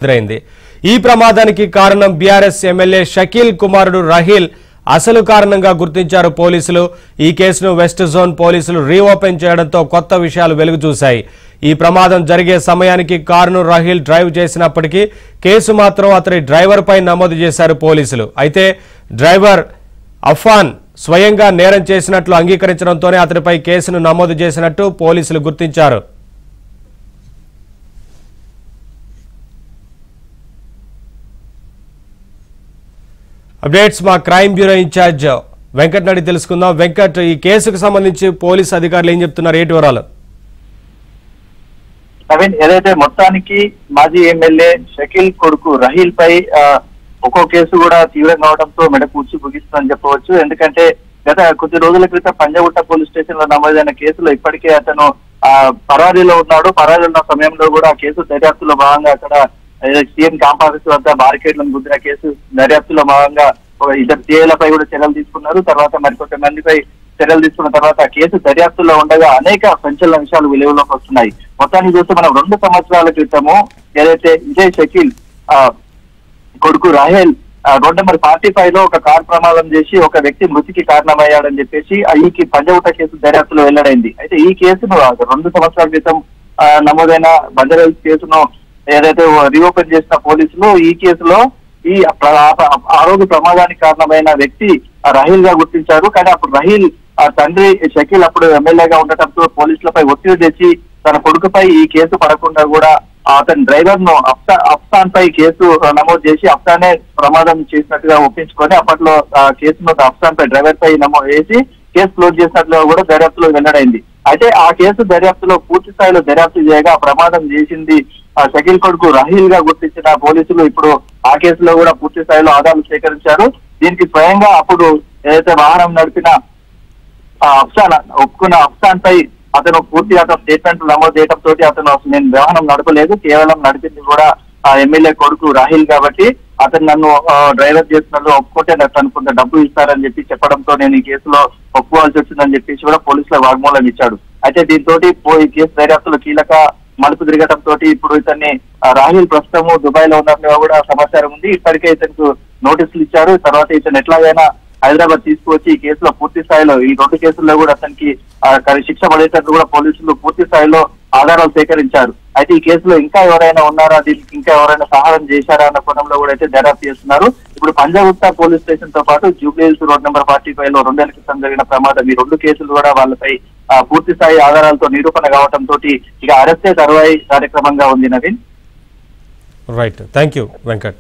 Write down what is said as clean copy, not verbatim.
ఎదురైంది। ఈ ప్రమాదానికి కారణం బీఆర్ఎస్ ఎమ్మెల్యే షకీల్ కుమారుడు రహీల్ అసలు కారణంగా గుర్తించారు పోలీసులు। ఈ కేసును వెస్ట్ జోన్ పోలీసులు రీఓపెన్ చేయడంతో కొత్త విషయాలు వెలుగు చూశాయి। ఈ ప్రమాదం జరిగే సమయానికి కారును రహీల్ డ్రైవ్ చేసినప్పటికీ కేసు మాత్రం అతని డ్రైవర్ పై నమోదు చేశారు పోలీసులు। అయితే డ్రైవర్ అఫాన్ స్వయంగా నేరం చేసినట్లు అంగీకరించడంతోనే అతనిపై కేసును నమోదు చేసినట్టు పోలీసులు గుర్తించారు। అప్డేట్స్ మా క్రైమ్ బ్యూరో ఇన్ఛార్జ్ వెంకట్ నడి తెలుసుకుందాం। వెంకట్, ఈ కేసుకు సంబంధించి పోలీసు అధికారులు ఏం చెప్తున్నారు, ఏంటి వివరాలు? నవీన్, ఏదైతే మొత్తానికి మాజీ ఎమ్మెల్యే షకీల్ కొడుకు రహీల్ పై ఒక్కో కేసు కూడా తీవ్రంగా అవడంతో మెడ కూర్చి ముగిస్తుందని చెప్పవచ్చు। ఎందుకంటే గత కొద్ది రోజుల క్రితం పంజగుట్ట పోలీస్ స్టేషన్ లో నమోదైన కేసులో ఇప్పటికే అతను పరారీలో ఉన్నాడు। పరారీలో ఉన్న సమయంలో కూడా కేసు దర్యాప్తులో భాగంగా అక్కడ సీఎం క్యాంప్ ఆఫీస్ వద్ద బారికేడ్లను గుద్దిన కేసు దర్యాప్తులో భాగంగా ఇద్దరు సీఐలపై కూడా చర్యలు తీసుకున్నారు। తర్వాత మరికొంతమందిపై చర్యలు తీసుకున్న తర్వాత కేసు దర్యాప్తులో ఉండగా అనేక సంచలన విషయాలు వెలుగులోకి వస్తున్నాయి। మొత్తానికి చూస్తే మనం 2 సంవత్సరాల క్రితము ఏదైతే ఇదే షకీల్ కొడుకు రాహేల్ రోడ్ నెంబర్ 45 లో ఒక కార్ ప్రమాదం చేసి ఒక వ్యక్తి మృతికి కారణమయ్యాడని చెప్పేసి ఈ పంజగుట్ట కేసు దర్యాప్తులో వెల్లడైంది। అయితే ఈ కేసును 2 సంవత్సరాల క్రితం నమోదైన బంజారాహిల్స్ కేసును ఏదైతే రీఓపెన్ చేసిన పోలీసులు ఈ కేసులో ఆ రోజు ప్రమాదానికి కారణమైన వ్యక్తి రహీల్ గా గుర్తించారు। కానీ అప్పుడు రహీల్ తండ్రి షకీల్ అప్పుడు ఎమ్మెల్యేగా ఉండటంతో పోలీసులపై ఒత్తిడి తెచ్చి తన కొడుకుపై ఈ కేసు పడకుండా కూడా అతని డ్రైవర్ ను అఫ్సాన్ పై కేసు నమోదు చేసి అఫ్సానే ప్రమాదం చేసినట్టుగా ఒప్పించుకొని అప్పట్లో కేసును అఫ్సాన్ పై డ్రైవర్ పై నమోదు చేసి కేసు క్లోజ్ చేసినట్లుగా కూడా దర్యాప్తులో వెల్లడైంది। అయితే ఆ కేసు దర్యాప్తులో పూర్తి స్థాయిలో దర్యాప్తు చేయగా ప్రమాదం చేసింది షకీల్ కొడుకు రహీల్ గా గుర్తించిన పోలీసులు ఇప్పుడు ఆ కేసులో కూడా పూర్తి స్థాయిలో ఆధారాలు సేకరించారు। దీనికి స్వయంగా అప్పుడు ఏదైతే వాహనం నడిపిన అఫ్సాన్ ఒప్పుకున్న అఫ్సాన్ పై అతను పూర్తిగా స్టేట్మెంట్ నమోదు చేయడంతో అతను నేను వాహనం నడపలేదు, కేవలం నడిపింది కూడా ఎమ్మెల్యే కొడుకు రాహీల్ కాబట్టి అతను నన్ను డ్రైవర్ చేస్తున్నట్లు ఒప్పుకుంటే నాకు కొంత డబ్బు ఇస్తారని చెప్పడంతో నేను ఈ కేసులో ఒప్పుకోవాల్సి వచ్చిందని చెప్పేసి కూడా పోలీసుల వాగ్మూలం ఇచ్చాడు। అయితే దీంతో ఈ కేసు దర్యాప్తులో కీలక మలుపు తిరగడంతో ఇప్పుడు ఇతన్ని రాహీల్ ప్రస్తుతము దుబాయ్ లో ఉన్నట్టుగా కూడా సమాచారం ఉంది। ఇప్పటికే ఇతనికి నోటీసులు ఇచ్చారు। తర్వాత ఇతను ఎట్లాగైనా హైదరాబాద్ తీసుకువచ్చి ఈ కేసులో పూర్తి స్థాయిలో ఈ 2 కేసుల్లో కూడా అతనికి శిక్ష పడేటట్టు కూడా పోలీసులు పూర్తి స్థాయిలో ఆధారాలు సేకరించారు। అయితే ఈ కేసులో ఇంకా ఎవరైనా ఉన్నారా, దీనికి ఇంకా ఎవరైనా సహాయం చేశారా అన్న కోణంలో కూడా అయితే దర్యాప్తు చేస్తున్నారు। ఇప్పుడు పంజగుట్ట పోలీస్ స్టేషన్ తో పాటు జూబ్లీహిల్స్ రోడ్ నెంబర్ 45 లో 2 ఏళ్ల క్రితం జరిగిన ప్రమాదం ఈ 2 కేసులు కూడా వాళ్ళపై పూర్తి స్థాయి ఆధారాలతో నిరూపణ కావడంతో ఇక అరెస్టే తరువాయి కార్యక్రమంగా ఉంది। Naveen, right, thank you Venkat.